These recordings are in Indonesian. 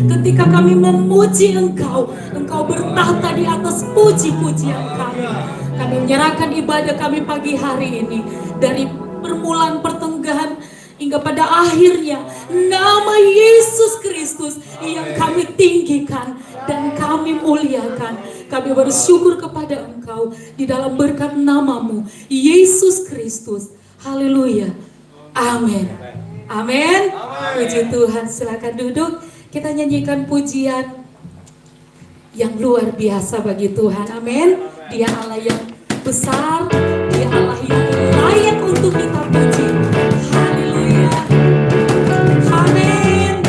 Ketika kami memuji Engkau, Engkau bertahta di atas puji-pujian kami. Kami menyerahkan ibadah kami pagi hari ini, dari permulaan pertengahan hingga pada akhirnya, nama Yesus Kristus yang kami tinggikan dan kami muliakan. Kami bersyukur kepada Engkau di dalam berkat namamu, Yesus Kristus. Haleluya. Amin. Amin. Puji Tuhan, silakan duduk. Kita nyanyikan pujian yang luar biasa bagi Tuhan. Amin. Dia Allah yang besar, Dia Allah yang layak untuk kita puji. Haleluya. Amin.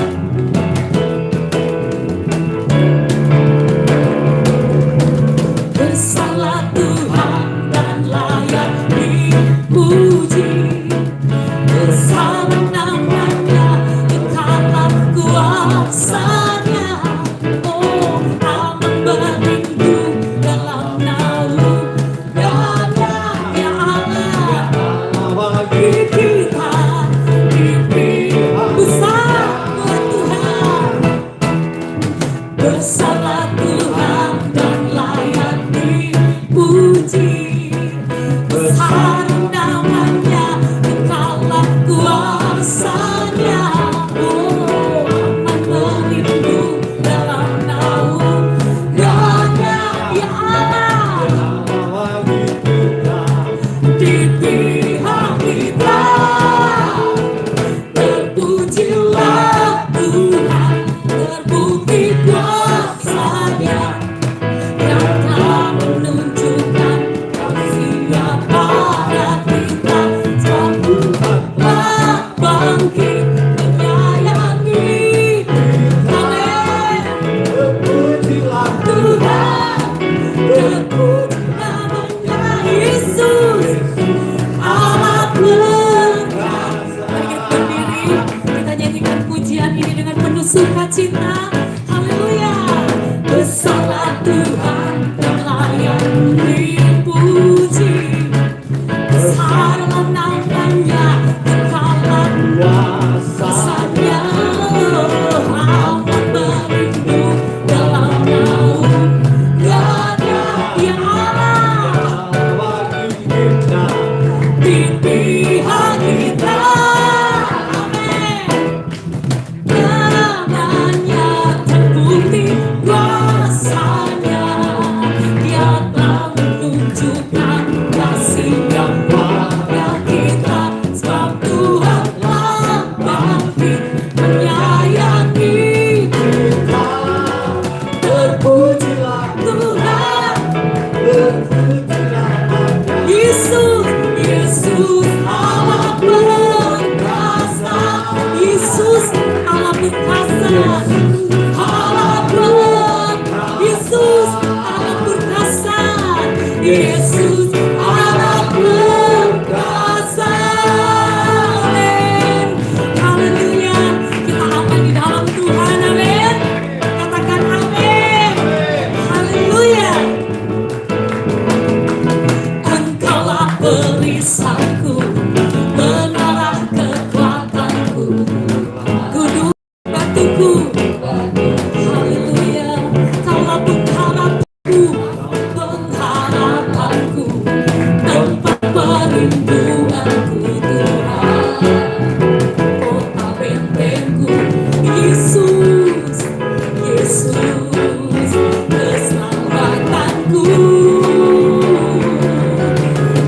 Bersalah Tuhan dan layak dipuji. Bersama namanya Engkaulah kuasanya. Oh, aman berlindung dalam naungannya, ya Allah. Tuhan yang layak dipuji. Besar namanya, kekalan kuasanya, amat berlindung dalam naungan. Dia Allah di pihak kita. Amin. Namanya terbukti kuasanya, Dia telah menunjukkan kasih-Nya pada kita. Sebab Tuhan telah bangkit menyayangi kita. Terpujilah Tuhan, Yesus, Yesus Allah perkasa, Yesus Allah perkasa, Yesus Allah perkasa, Yesus Allah perkasa. Amin. Haleluya. Kita aman di dalam Tuhan. Amin. Katakan amin. Haleluya. Engkaulah perisaiku, menara kekuatanku, gunung batuku. Haleluya. Kaulah pengharapanku, pengharapanku, tempat perlindunganku Tuhan. Kota bentengku, Yesus, Yesus, keselamatanku.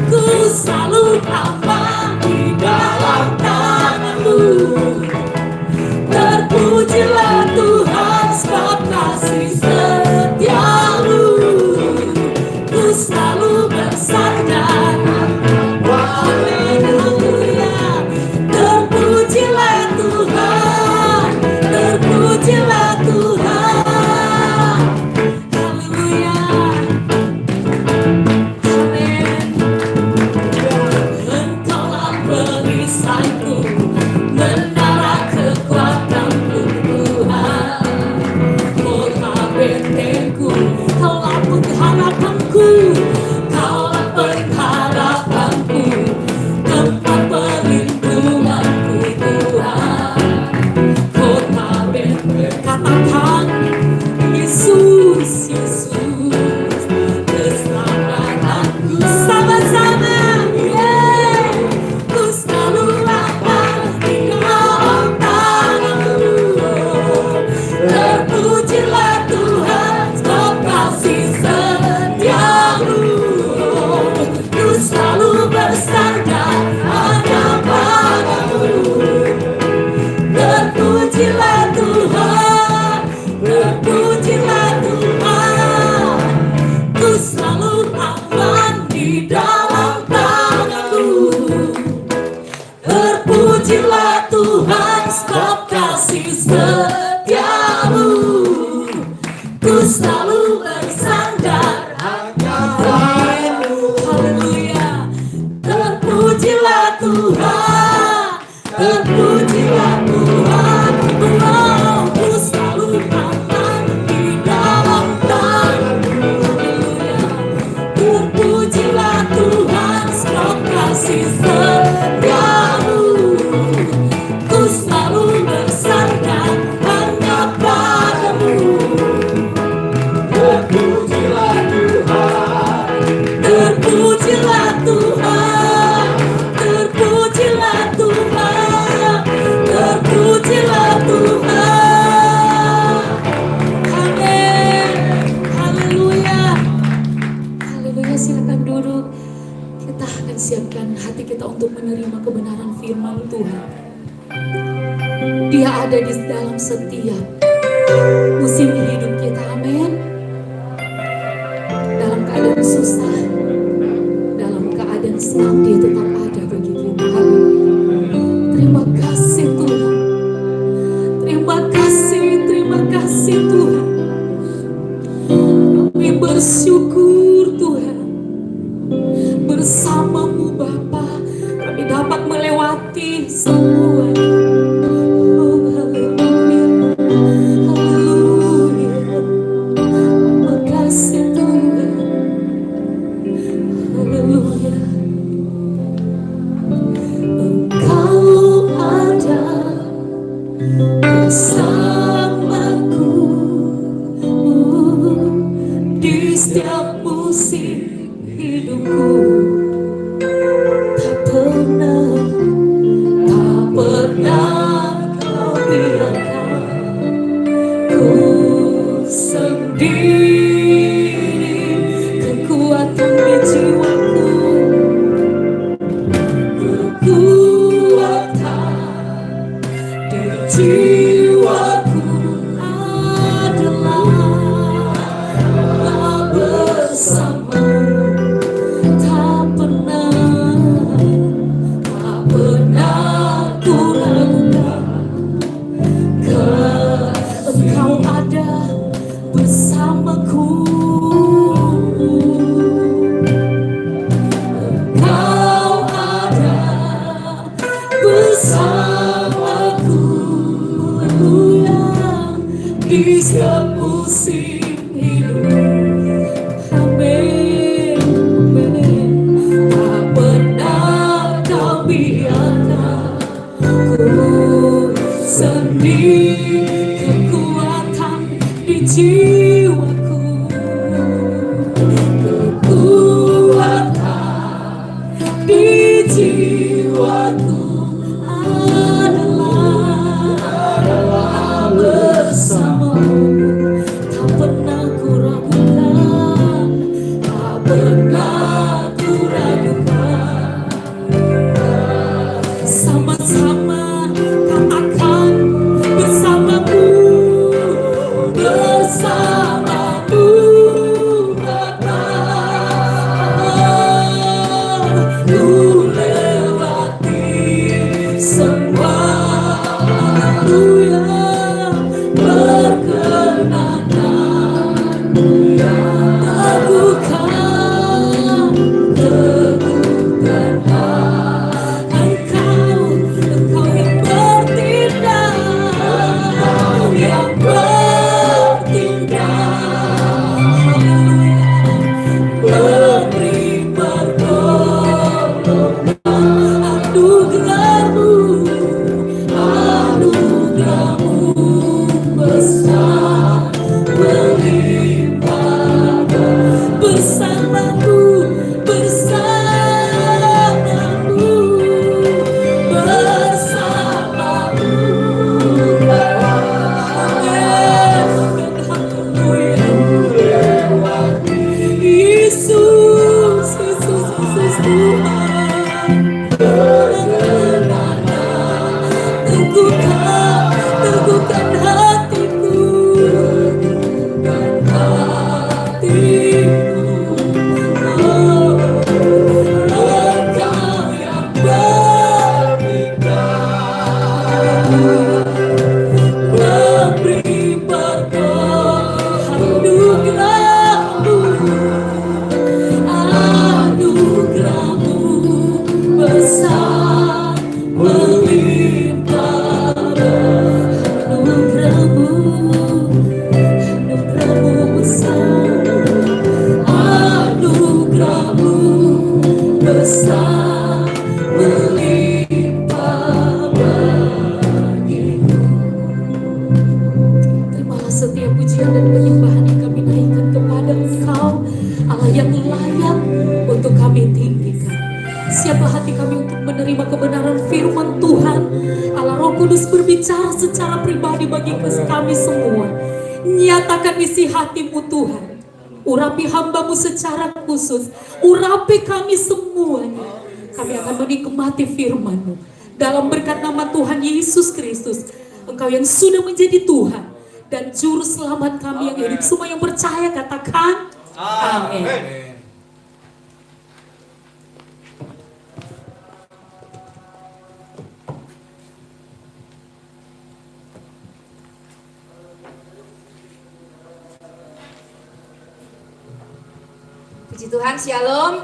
Ku selalu aman di dalam tangan-Mu. Terpujilah Tuhan sebab kasih setia-Mu. Ku selalu bersandar. Amin. Haleluya. Terpujilah Tuhan. Terpujilah Tuhan. Haleluya. Amin. Engkaulah perisaiku, menara kekuatanku Tuhan. Kota bentengku, Kaulah pengharapanku, Kaulah pengharapanku, tempat perlindunganku Tuhan. Kota benteng, katakan Yesus, Yesus, keselamatanku. Sama-sama, yeah. Ku selalu aman di dalam tangan-Mu. Terpujilah Tuhan sebab kasih setia-Mu. Ku selalu bersandar hanya pada-Mu. Terpujilah Tuhan, terpujilah Tuhan. Ku selalu aman di dalam tangan-Mu. Terpujilah Tuhan sebab kasih setia-Mu. Ku selalu bersandar hanya pada-Mu. Haleluya. Terpujilah Tuhan, terpujilah Tuhan. Oh, ku selalu aman di dalam tangan-Mu. Haleluya. Terpujilah Tuhan sebab kasih setia-Mu. Ku selalu bersandar hanya pada-Mu. Terpujilah Tuhan, terpujilah Tuhan, terpujilah Tuhan, terpujilah Tuhan. Amin. Haleluya. Haleluya. Silakan duduk. Kita akan siapkan hati kita untuk menerima kebenaran firman Tuhan. Dia ada di dalam setiap musim hidup kita. Amin. Dalam keadaan susah, dalam keadaan senang, Dia tetap ada bagi kita. Haleluya. Terima kasih Tuhan. Terima kasih Tuhan. Kami bersyukur Tuhan. Bersama-Mu Bapa, kami dapat melewati semuanya. Oh, haleluya. Haleluya. Terima kasih. setiap musim hidupku. Tak pernah kau biarkan ku sendiri. Kekuatan di jiwaku, kekuatan di jiwaku adalah bersamamu. Tak pernah ku ragukan, Engkau ada bersamaku. Engkau ada bersamaku, di setiap musim hidup. Amin, amin. Tak pernah kau biarkan ku sendiri. Kekuatan di jiwaku, kekuatan di jiwaku adalah bersamamu. Tak pernah ku ragukan, tak pernah ku ragukan. Sama-sama katakan, bersamamu, bersamamu Bapa. Ku lewati semua, haleluya, perkenananmu yang teguhkan, teguhkan Engkau yang bertindak, yang bertindak, memberi pertolongan. Anugerahmu besar melimpah. Bersamamu, bersamamu, bersamamu. Yesus, Yesus, Yesus Tuhan. Teguhkan hatiku, Engkau yang bertindak, memberi berkat. Anugerahmu besar melimpah. Anugerahmu besar, anugerahmu besar melimpah bagiku. Terimalah setiap pujian dan penyembahan yang kami naikkan kepada Engkau, Allah yang layak untuk kami tinggikan. Siapa hati kami untuk menerima kebenaran firman Tuhan. Allah Roh Kudus berbicara secara pribadi bagi kami semua. Nyatakan isi hatimu Tuhan. Urapi hambamu secara khusus. Urapi kami semuanya. Kami akan menikmati firman-Mu. Dalam berkat nama Tuhan Yesus Kristus, Engkau yang sudah menjadi Tuhan dan Juru Selamat kami yang hidup. Semua yang percaya katakan amin. Puji Tuhan, shalom.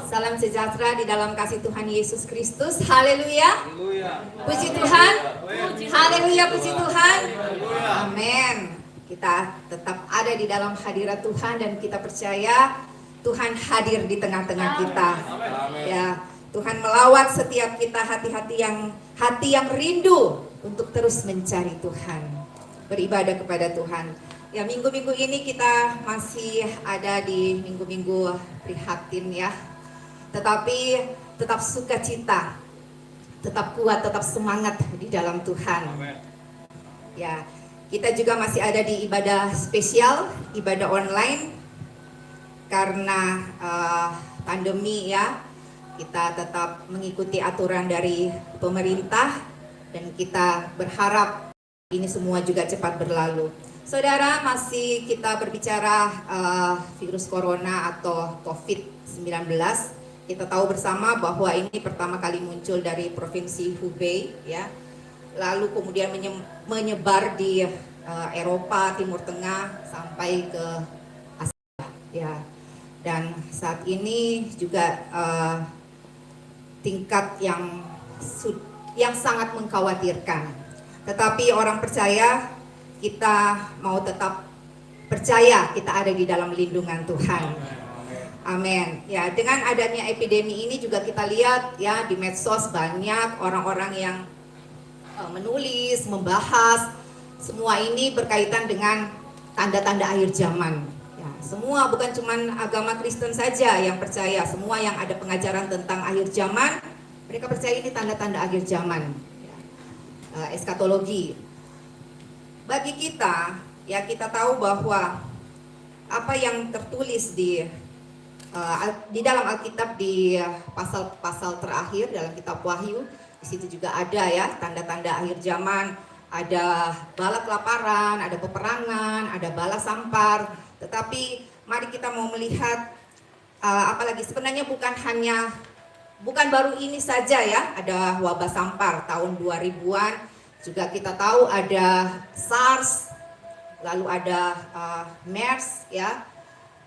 Salam sejahtera di dalam kasih Tuhan Yesus Kristus. Haleluya. Puji Tuhan. Haleluya, puji Tuhan. Amin. Kita tetap ada di dalam hadirat Tuhan dan kita percaya Tuhan hadir di tengah-tengah kita. Ya, Tuhan melawat setiap kita, hati yang rindu untuk terus mencari Tuhan, beribadah kepada Tuhan. Ya, minggu-minggu ini kita masih ada di minggu-minggu prihatin ya. Tetapi tetap sukacita, tetap kuat, tetap semangat di dalam Tuhan. Ya, kita juga masih ada di ibadah spesial, ibadah online karena pandemi ya. Kita tetap mengikuti aturan dari pemerintah dan kita berharap ini semua juga cepat berlalu. Saudara, masih kita berbicara virus corona atau COVID-19. Kita tahu bersama bahwa ini pertama kali muncul dari provinsi Hubei ya. Lalu kemudian menyebar di Eropa, Timur Tengah sampai ke Asia ya. Dan saat ini juga tingkat yang sangat mengkhawatirkan. Tetapi orang percaya, kita mau tetap percaya kita ada di dalam lindungan Tuhan. Amin. Ya, dengan adanya epidemi ini juga kita lihat ya di medsos banyak orang-orang yang menulis, membahas semua ini berkaitan dengan tanda-tanda akhir zaman. Ya, semua bukan cuma agama Kristen saja yang percaya, semua yang ada pengajaran tentang akhir zaman, mereka percaya ini tanda-tanda akhir zaman. Ya, eskatologi. Bagi kita, ya kita tahu bahwa apa yang tertulis di dalam Alkitab di pasal-pasal terakhir dalam kitab Wahyu, di situ juga ada ya tanda-tanda akhir zaman, ada bala kelaparan, ada peperangan, ada bala sampar. Tetapi mari kita mau melihat apalagi sebenarnya bukan baru ini saja ya, ada wabah sampar tahun 2000-an. Juga kita tahu ada SARS, lalu ada MERS ya,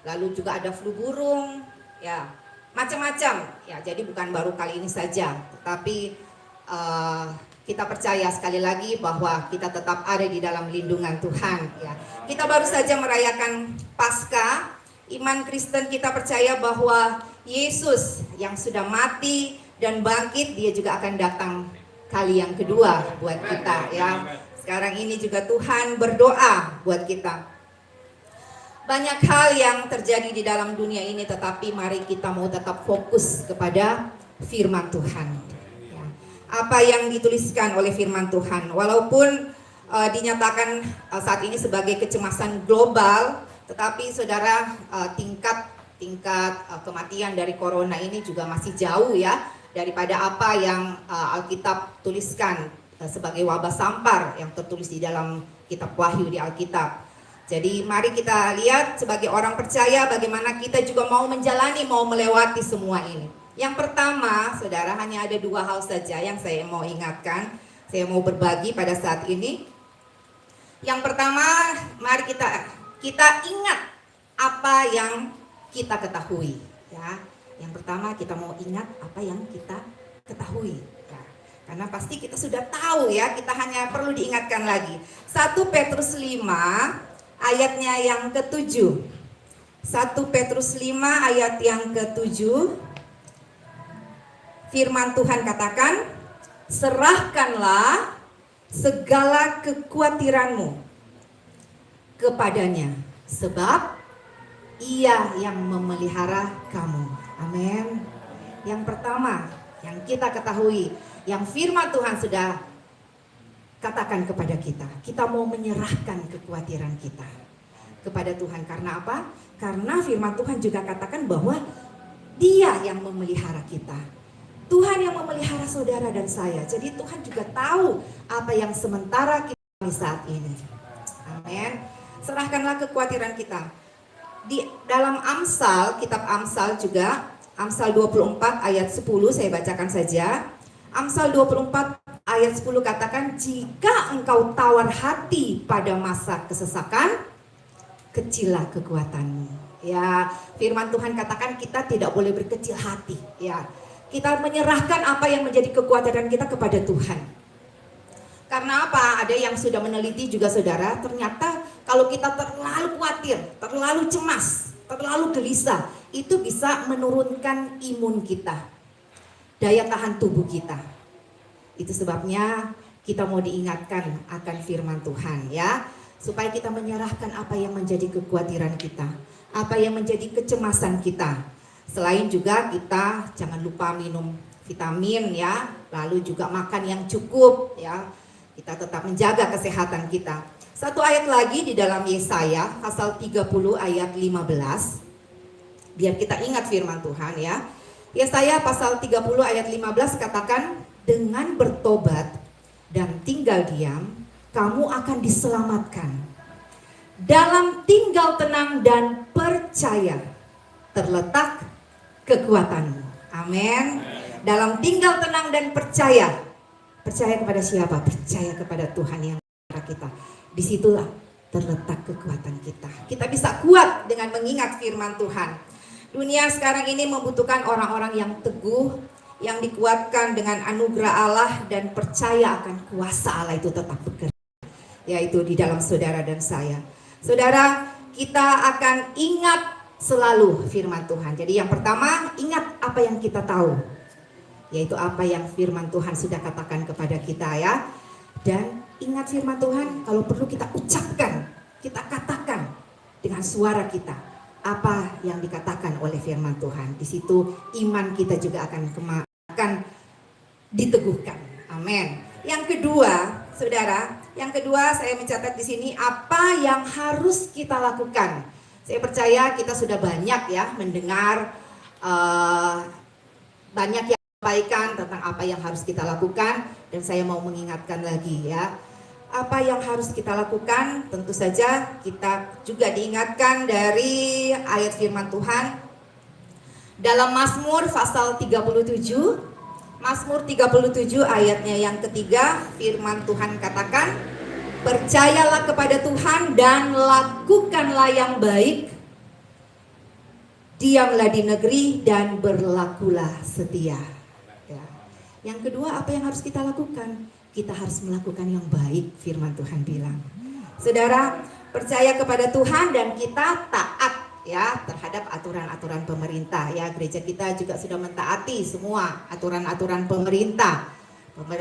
lalu juga ada flu burung ya, macam-macam ya. Jadi bukan baru kali ini saja, tetapi kita percaya sekali lagi bahwa kita tetap ada di dalam lindungan Tuhan ya. Kita baru saja merayakan Paskah. Iman Kristen kita percaya bahwa Yesus yang sudah mati dan bangkit, dia juga akan datang kali yang kedua buat kita ya. Sekarang ini juga Tuhan berdoa buat kita. Banyak hal yang terjadi di dalam dunia ini, tetapi mari kita mau tetap fokus kepada firman Tuhan ya. Apa yang dituliskan oleh firman Tuhan, walaupun dinyatakan saat ini sebagai kecemasan global, tetapi saudara, tingkat kematian dari corona ini juga masih jauh ya daripada apa yang Alkitab tuliskan sebagai wabah sampar yang tertulis di dalam kitab Wahyu di Alkitab. Jadi mari kita lihat sebagai orang percaya bagaimana kita juga mau melewati semua ini. Yang pertama, saudara, hanya ada dua hal saja yang saya mau ingatkan, saya mau berbagi pada saat ini. Yang pertama, mari kita ingat apa yang kita ketahui ya. Yang pertama kita mau ingat apa yang kita ketahui ya. Karena pasti kita sudah tahu ya, kita hanya perlu diingatkan lagi. 1 Petrus 5 ayatnya yang ke-7. 1 Petrus 5 ayat yang ke-7. Firman Tuhan katakan, serahkanlah segala kekhawatiranmu kepadanya, sebab Ia yang memelihara kamu. Amin. Yang pertama yang kita ketahui, yang firman Tuhan sudah katakan kepada kita, kita mau menyerahkan kekhawatiran kita kepada Tuhan. Karena apa? Karena firman Tuhan juga katakan bahwa Dia yang memelihara kita. Tuhan yang memelihara saudara dan saya. Jadi Tuhan juga tahu apa yang sementara kita alami saat ini. Amin. Serahkanlah kekhawatiran kita. Di dalam Amsal, kitab Amsal juga, Amsal 24 ayat 10 saya bacakan saja. Amsal 24 ayat 10 katakan, jika engkau tawar hati pada masa kesesakan, kecillah kekuatanmu. Ya, firman Tuhan katakan kita tidak boleh berkecil hati. Ya, kita menyerahkan apa yang menjadi kekuatan kita kepada Tuhan. Karena apa? Ada yang sudah meneliti juga saudara, ternyata kalau kita terlalu khawatir, terlalu cemas, terlalu gelisah, itu bisa menurunkan imun kita, daya tahan tubuh kita. Itu sebabnya kita mau diingatkan akan firman Tuhan ya. supaya kita menyerahkan apa yang menjadi kekhawatiran kita, apa yang menjadi kecemasan kita. Selain juga kita jangan lupa minum vitamin ya, lalu juga makan yang cukup ya. Kita tetap menjaga kesehatan kita. Satu ayat lagi di dalam Yesaya pasal 30 ayat 15. Biar kita ingat firman Tuhan ya. Yesaya pasal 30 ayat 15 katakan, dengan bertobat dan tinggal diam, kamu akan diselamatkan. Dalam tinggal tenang dan percaya terletak kekuatanmu. Amin. Dalam tinggal tenang dan percaya. Percaya kepada siapa? Percaya kepada Tuhan yang mengajar kita. Disitulah terletak kekuatan kita. Kita bisa kuat dengan mengingat firman Tuhan. Dunia sekarang ini membutuhkan orang-orang yang teguh, yang dikuatkan dengan anugerah Allah dan percaya akan kuasa Allah itu tetap bekerja. Yaitu di dalam saudara dan saya. Saudara, kita akan ingat selalu firman Tuhan. Jadi yang pertama, ingat apa yang kita tahu. Yaitu apa yang firman Tuhan sudah katakan kepada kita ya. Dan ingat firman Tuhan, kalau perlu kita ucapkan, kita katakan dengan suara kita apa yang dikatakan oleh firman Tuhan. Di situ iman kita juga akan diteguhkan. Amin. Yang kedua, saudara, yang kedua saya mencatat di sini apa yang harus kita lakukan. Saya percaya kita sudah banyak ya mendengar banyak yang sampaikan tentang apa yang harus kita lakukan, dan saya mau mengingatkan lagi ya. Apa yang harus kita lakukan? Tentu saja kita juga diingatkan dari ayat firman Tuhan dalam Mazmur pasal 37. Mazmur 37 ayatnya yang ketiga, firman Tuhan katakan, percayalah kepada Tuhan dan lakukanlah yang baik, diamlah di negeri dan berlakulah setia. Ya. Yang kedua, apa yang harus kita lakukan? Kita harus melakukan yang baik, firman Tuhan bilang. Saudara, percaya kepada Tuhan dan kita taat ya terhadap aturan-aturan pemerintah ya. Gereja kita juga sudah mentaati semua aturan-aturan pemerintah,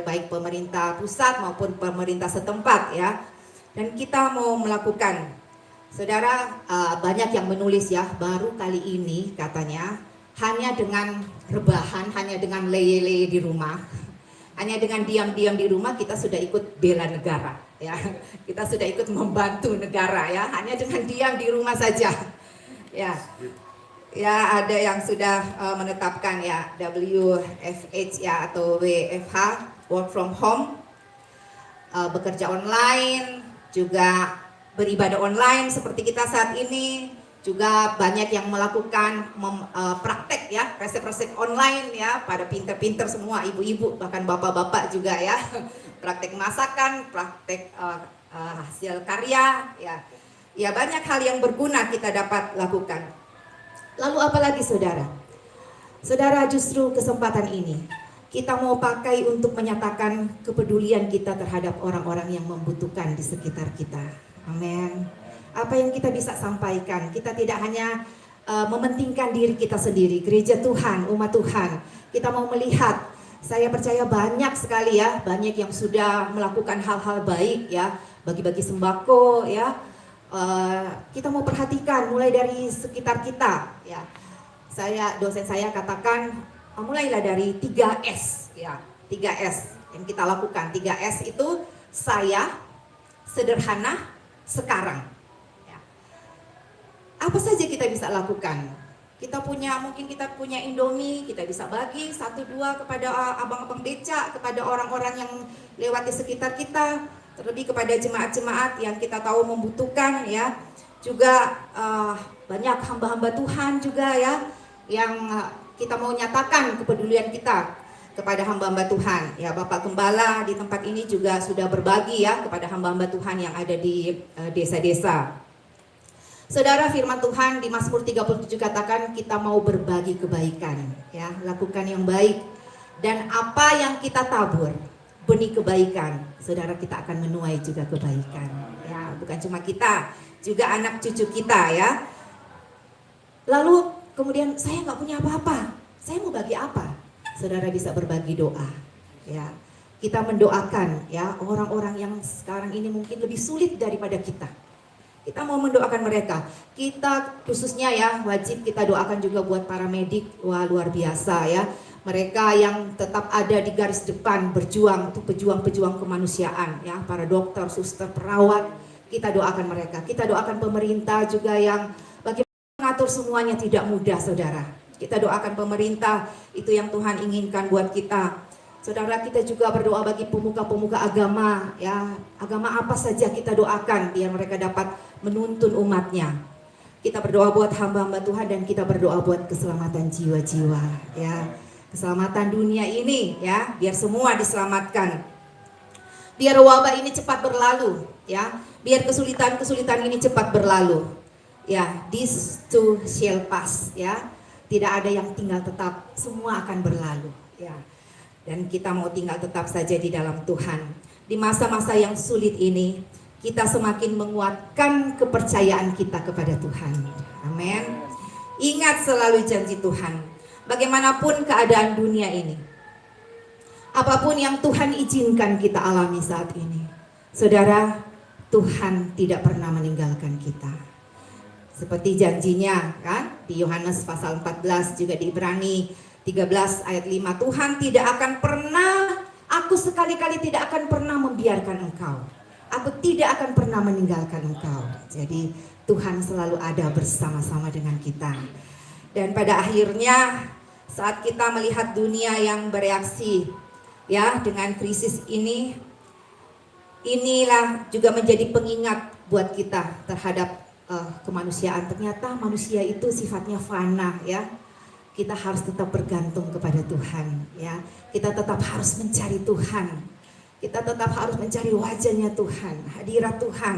baik pemerintah pusat maupun pemerintah setempat ya. Dan kita mau melakukan, saudara, banyak yang menulis ya, baru kali ini katanya hanya dengan rebahan, hanya dengan leye-leye di rumah, hanya dengan diam-diam di rumah kita sudah ikut bela negara ya. Kita sudah ikut membantu negara ya, hanya dengan diam di rumah saja. Ya. Ya, ada yang sudah menetapkan ya WFH ya atau WFH, work from home, bekerja online, juga beribadah online seperti kita saat ini. Juga banyak yang melakukan praktek ya, resep-resep online ya, pada pinter-pinter semua, ibu-ibu bahkan bapak-bapak juga ya. Praktek masakan, praktek hasil karya ya. Ya, banyak hal yang berguna kita dapat lakukan. Lalu apalagi saudara? Saudara, justru kesempatan ini kita mau pakai untuk menyatakan kepedulian kita terhadap orang-orang yang membutuhkan di sekitar kita. Amin. Apa yang kita bisa sampaikan, kita tidak hanya mementingkan diri kita sendiri, gereja Tuhan, umat Tuhan. Kita mau melihat, saya percaya banyak sekali ya, banyak yang sudah melakukan hal-hal baik ya, bagi-bagi sembako ya. Kita mau perhatikan mulai dari sekitar kita ya. Dosen saya katakan mulailah dari 3S ya, 3S yang kita lakukan. 3S itu saya, sederhana, sekarang. Apa saja kita bisa lakukan? Mungkin kita punya Indomie, kita bisa bagi 1-2 kepada abang-abang beca, kepada orang-orang yang lewat di sekitar kita, terlebih kepada jemaat-jemaat yang kita tahu membutuhkan ya. Juga banyak hamba-hamba Tuhan juga ya, yang kita mau nyatakan kepedulian kita kepada hamba-hamba Tuhan. Ya, Bapak Gembala di tempat ini juga sudah berbagi ya kepada hamba-hamba Tuhan yang ada di desa-desa. Saudara, firman Tuhan di Mazmur 37 katakan kita mau berbagi kebaikan ya, lakukan yang baik, dan apa yang kita tabur benih kebaikan, saudara, kita akan menuai juga kebaikan ya, bukan cuma kita, juga anak cucu kita ya. Lalu kemudian saya nggak punya apa-apa, saya mau bagi apa? Saudara bisa berbagi doa ya. kita mendoakan ya orang-orang yang sekarang ini mungkin lebih sulit daripada kita. Kita mau mendoakan mereka. Kita khususnya ya wajib kita doakan juga buat para medik. Wah, luar biasa ya. Mereka yang tetap ada di garis depan berjuang untuk pejuang-pejuang kemanusiaan ya, para dokter, suster, perawat. Kita doakan mereka. Kita doakan pemerintah juga yang bagaimana mengatur semuanya tidak mudah, Saudara. Kita doakan pemerintah, itu yang Tuhan inginkan buat kita. Saudara, kita juga berdoa bagi pemuka-pemuka agama ya. Agama apa saja kita doakan biar mereka dapat menuntun umatnya. Kita berdoa buat hamba-hamba Tuhan dan kita berdoa buat keselamatan jiwa-jiwa ya. Keselamatan dunia ini ya, biar semua diselamatkan. Biar wabah ini cepat berlalu ya. Biar kesulitan-kesulitan ini cepat berlalu. Ya, this too shall pass ya. Tidak ada yang tinggal tetap, semua akan berlalu ya. Dan kita mau tinggal tetap saja di dalam Tuhan. Di masa-masa yang sulit ini, kita semakin menguatkan kepercayaan kita kepada Tuhan. Amin. Ingat selalu janji Tuhan. Bagaimanapun keadaan dunia ini, apapun yang Tuhan izinkan kita alami saat ini, Saudara, Tuhan tidak pernah meninggalkan kita. Seperti janjinya kan di Yohanes pasal 14, juga di Ibrani 13 ayat 5, Tuhan tidak akan pernah, aku sekali-kali tidak akan pernah membiarkan engkau. Aku tidak akan pernah meninggalkan engkau. Jadi Tuhan selalu ada bersama-sama dengan kita. Dan pada akhirnya saat kita melihat dunia yang bereaksi ya dengan krisis ini, inilah juga menjadi pengingat buat kita terhadap kemanusiaan. Ternyata manusia itu sifatnya fana ya. Kita harus tetap bergantung kepada Tuhan ya. Kita tetap harus mencari Tuhan. Kita tetap harus mencari wajahnya Tuhan, hadirat Tuhan.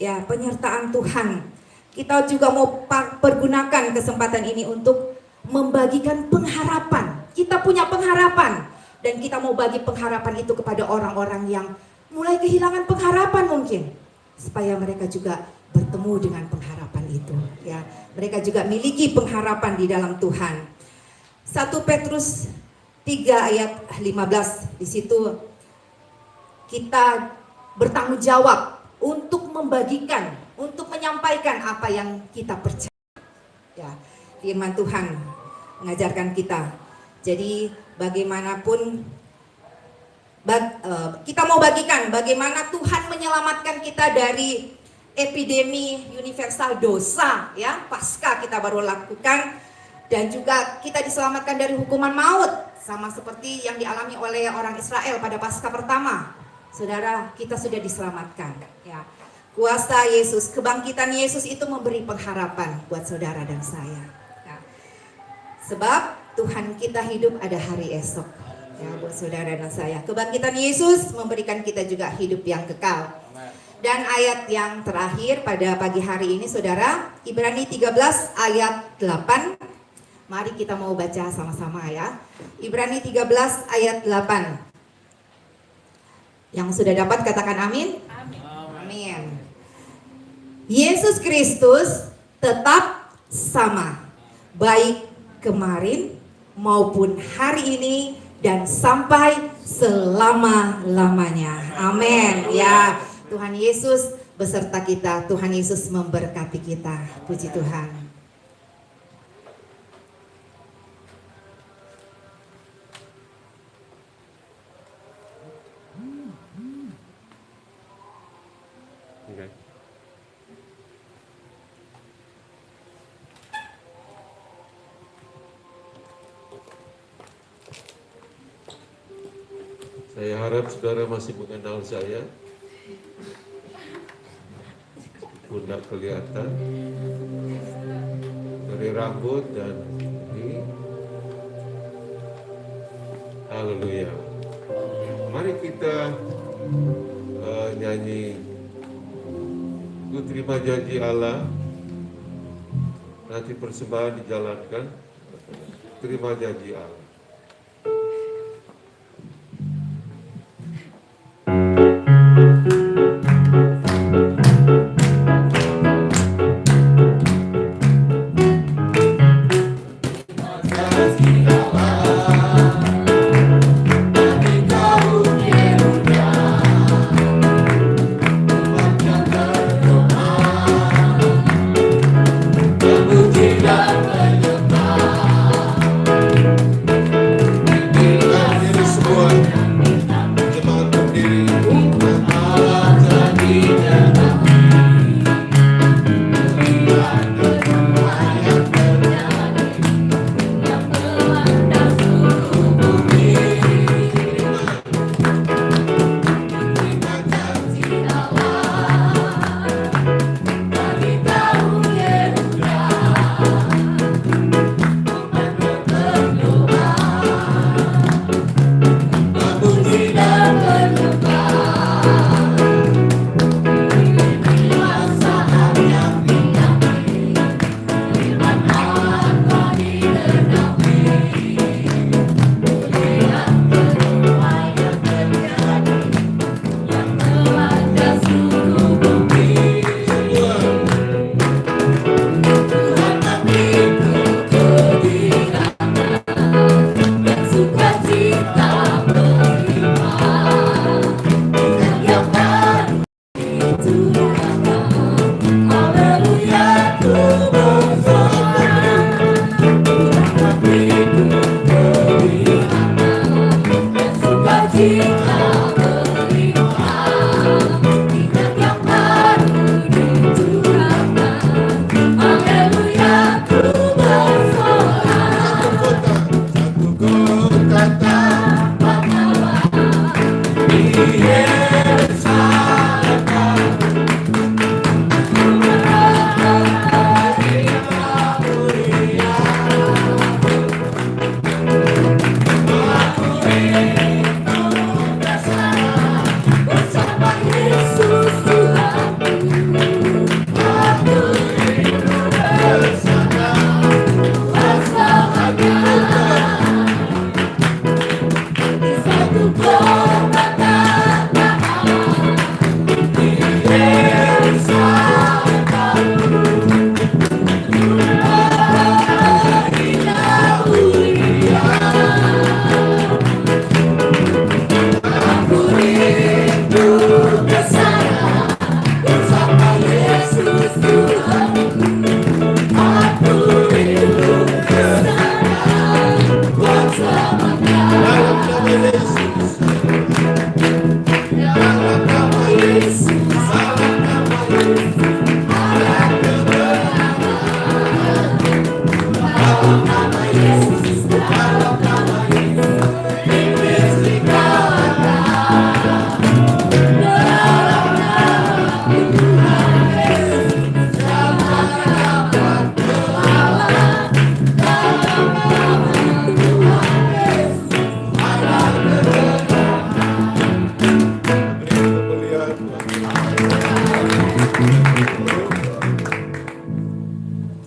Ya, penyertaan Tuhan. Kita juga mau pergunakan kesempatan ini untuk membagikan pengharapan. Kita punya pengharapan dan kita mau bagi pengharapan itu kepada orang-orang yang mulai kehilangan pengharapan mungkin, supaya mereka juga bertemu dengan pengharapan itu ya. Mereka juga miliki pengharapan di dalam Tuhan. 1 Petrus 3 ayat 15, di situ kita bertanggung jawab untuk membagikan, untuk menyampaikan apa yang kita percaya. Ya, firman Tuhan mengajarkan kita. Jadi bagaimanapun kita mau bagikan bagaimana Tuhan menyelamatkan kita dari epidemi universal dosa ya, pasca kita baru lakukan, dan juga kita diselamatkan dari hukuman maut sama seperti yang dialami oleh orang Israel pada pasca pertama. Saudara, kita sudah diselamatkan ya. Kuasa Yesus, kebangkitan Yesus itu memberi pengharapan buat saudara dan saya ya. Sebab Tuhan kita hidup ada hari esok ya, buat saudara dan saya. Kebangkitan Yesus memberikan kita juga hidup yang kekal. Dan ayat yang terakhir pada pagi hari ini Saudara, Ibrani 13 ayat 8. Mari kita mau baca sama-sama ya. Ibrani 13 ayat 8. Yang sudah dapat katakan amin. Amin. Yesus Kristus tetap sama, baik kemarin maupun hari ini dan sampai selama-lamanya. Amin ya. Tuhan Yesus beserta kita, Tuhan Yesus memberkati kita. Puji Tuhan. Okay. Saya harap saudara masih mengenal saya. Pundak kelihatan dari rambut dan ini. Haleluya. Mari kita nyanyi Ku terima janji Allah. Nanti persembahan dijalankan. Terima janji Allah. Terima kasih Allah, bagi kau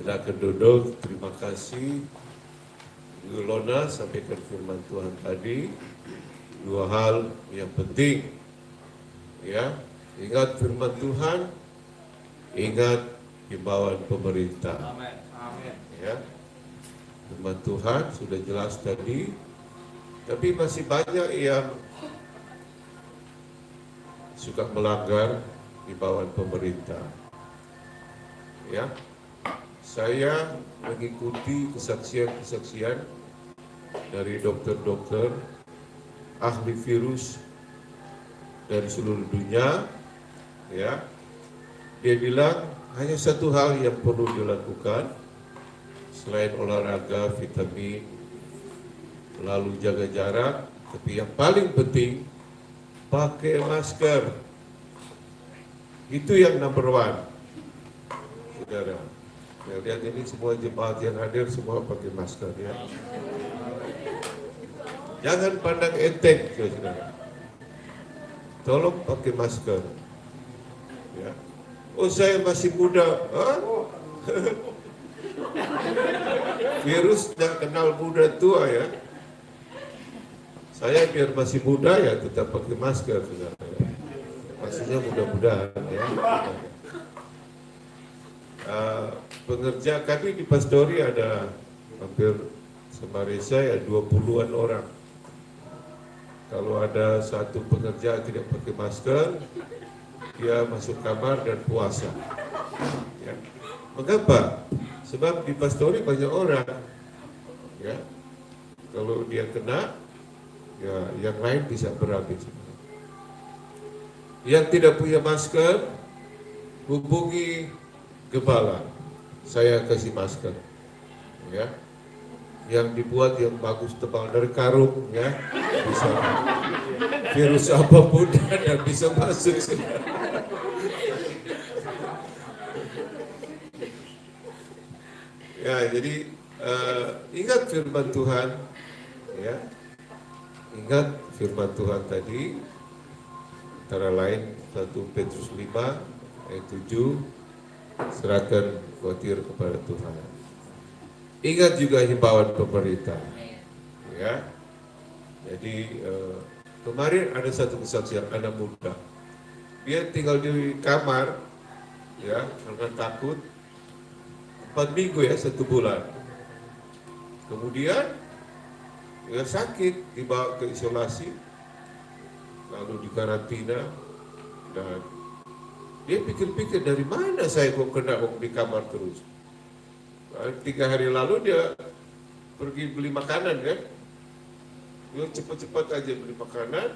Silakan duduk. Terima kasih. Ibu Lona sampaikan firman Tuhan tadi. Dua hal yang penting. Ya, ingat firman Tuhan, ingat himbauan pemerintah. Ya, firman Tuhan sudah jelas tadi, tapi masih banyak yang suka melanggar himbauan pemerintah. Ya, saya mengikuti kesaksian-kesaksian dari dokter-dokter ahli virus dari seluruh dunia. Ya, dia bilang hanya satu hal yang perlu dilakukan selain olahraga, vitamin, lalu jaga jarak, tapi yang paling penting pakai masker. Itu yang number one, saudara. Ya, lihat ini semua jemaat yang hadir semua pakai masker ya. Jangan pandang enteng, saudara. Tolong pakai masker. Ya. Oh, saya masih muda. Hah? Virus tidak kenal muda tua ya. Saya biar masih muda ya tetap pakai masker, saudara. Maksudnya mudah-mudahan ya. Pengerja kami di Pastori ada hampir semarisa ya 20-an orang. Kalau ada satu pengerja tidak pakai masker, dia masuk kamar dan puasa. Ya. Mengapa? Sebab di Pastori banyak orang. Ya. Kalau dia kena, ya yang lain bisa berhabis. Yang tidak punya masker, hubungi gembala. Saya kasih masker. Ya. Yang dibuat yang bagus tebal dari karung ya. Bisa virus apapun dan bisa masuk. Ya, jadi ingat firman Tuhan ya. Ingat firman Tuhan tadi antara lain 1 Petrus 5 ayat 7, serahkan khawatir kepada Tuhan. Ingat juga himbauan pemerintah. Ya. Jadi kemarin ada satu kesaksian anak muda. Dia tinggal di kamar ya karena takut 4 minggu ya 1 bulan. Kemudian dia sakit, dibawa ke isolasi, lalu dikarantina, dan dia pikir-pikir dari mana saya kok kena di kamar terus. 3 hari lalu dia pergi beli makanan kan, dia cepat-cepat aja beli makanan,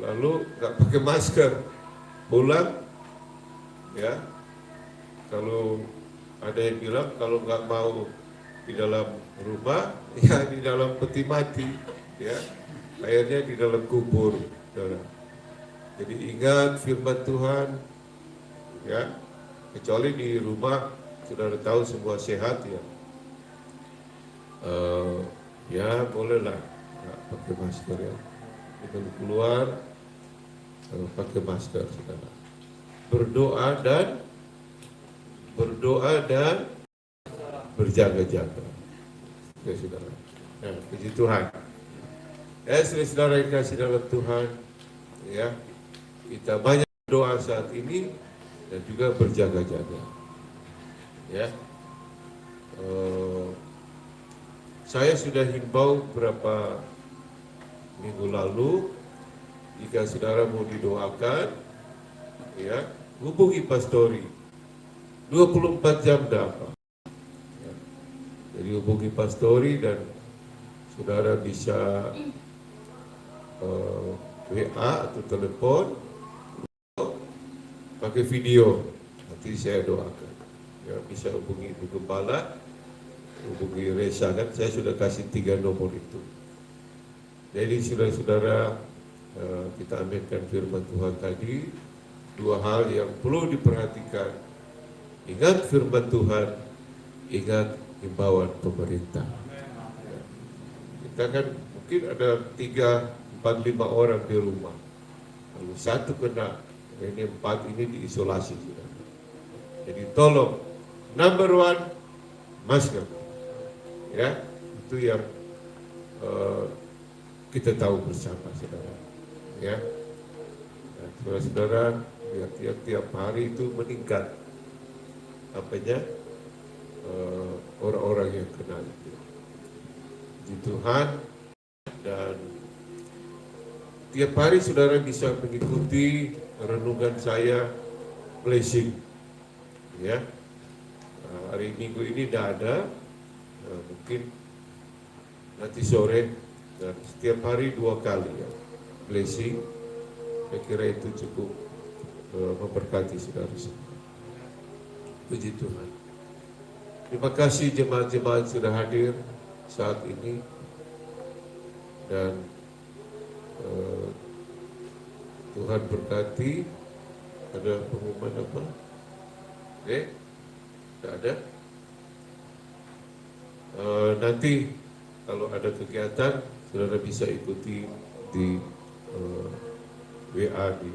lalu nggak pakai masker, pulang, ya. Kalau ada yang bilang kalau nggak mau di dalam rumah, ya di dalam peti mati, ya, akhirnya di dalam kubur, saudara. Jadi ingat firman Tuhan, ya, kecuali di rumah. Saudara tahu semua sehat ya, ya bolehlah nggak pakai masker ya. Kita keluar pakai masker, saudara. Berdoa dan berjaga-jaga, ya saudara. Nah, puji Tuhan. Ya, saudara yang kasih dalam Tuhan, ya kita banyak doa saat ini dan juga berjaga-jaga. Ya, saya sudah himbau beberapa minggu lalu, jika saudara mau didoakan, ya hubungi Pastori, 24 jam dapat. Ya. Jadi hubungi Pastori dan saudara bisa WA atau telepon, pakai video, nanti saya doakan. Ya, bisa hubungi Ibu Gembala, hubungi Reza kan, saya sudah kasih 3 nomor itu. Jadi saudara-saudara, kita aminkan firman Tuhan tadi, 2 hal yang perlu diperhatikan. Ingat firman Tuhan, ingat himbauan pemerintah. Ya. Kita kan mungkin ada 3, 4, 5 orang di rumah, lalu 1 kena, ini 4 ini diisolasi. Jadi tolong Number one, masker. Ya, itu yang kita tahu bersama, saudara. Ya, dan saudara-saudara, lihat tiap hari itu meningkat orang-orang yang kena itu. Puji Tuhan. Dan tiap hari saudara bisa mengikuti renungan saya blessing, ya. Hari Minggu ini tidak ada, mungkin nanti sore, dan setiap hari 2 kali ya blessing. Saya kira itu cukup memberkati saudara semua. Puji Tuhan. Terima kasih jemaat-jemaat sudah hadir saat ini, dan Tuhan berkati. Ada pengumuman apa? Tidak ada. Nanti kalau ada kegiatan, saudara bisa ikuti di WA di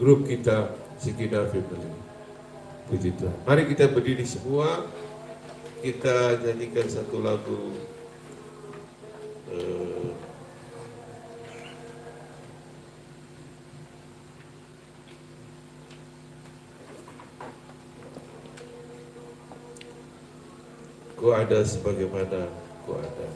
grup kita Sekinar Family. Puji Tuhan. Mari kita berdiri semua, kita nyanyikan satu lagu. Ku ada sebagaimana ku ada.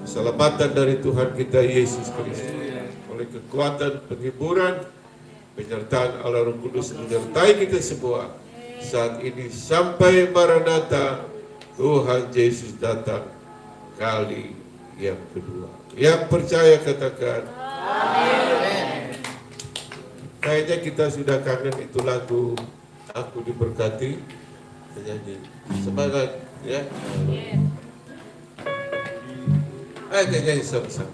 Keselamatan dari Tuhan kita Yesus Kristus, oleh kekuatan penghiburan penyertaan Allah Roh Kudus menyertai kita semua saat ini sampai Maranatha Tuhan Yesus datang kali yang kedua. Yang percaya katakan amin. Kayaknya kita sudah kangen itu lagu Aku Diberkati. Menyanyi semangat ya. Ayo nyanyi sama-sama.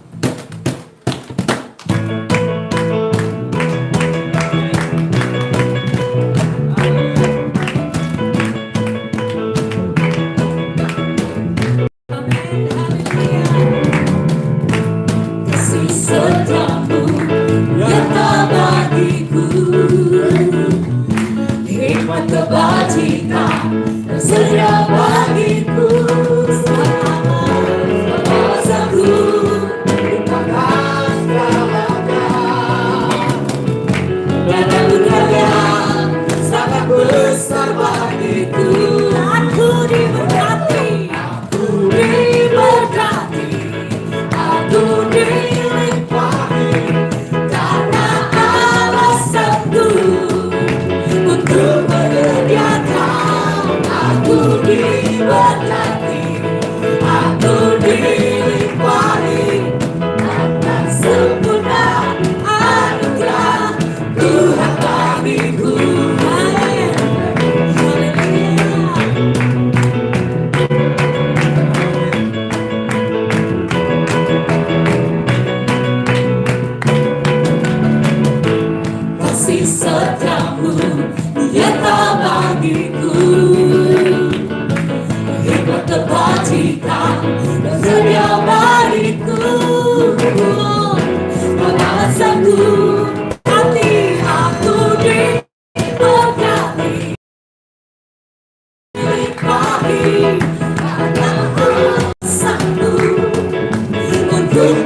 Untuk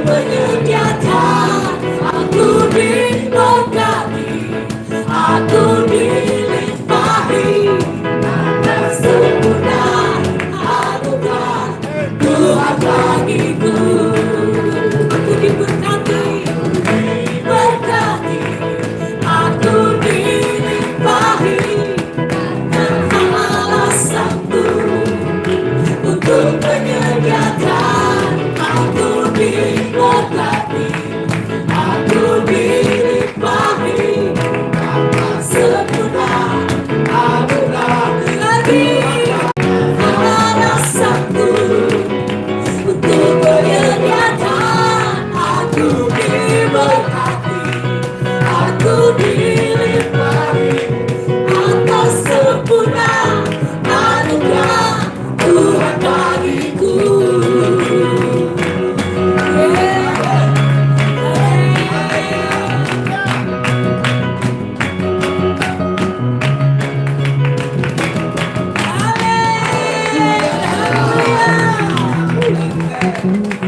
menyediakan aku diberkati, aku dilimpahi atas sempurna anugerah Tuhan bagiku. Aku diberkati, diberkati, aku dilimpahi tanpa alasanku untuk menyediakan aku diberkati, aku dilimpahi atas sempurna anugerah tanpa alasanku untuk menyediakan aku diberkati, aku dilimpahi atas sempurna anugerah Tuhan bagiku. Haleluya.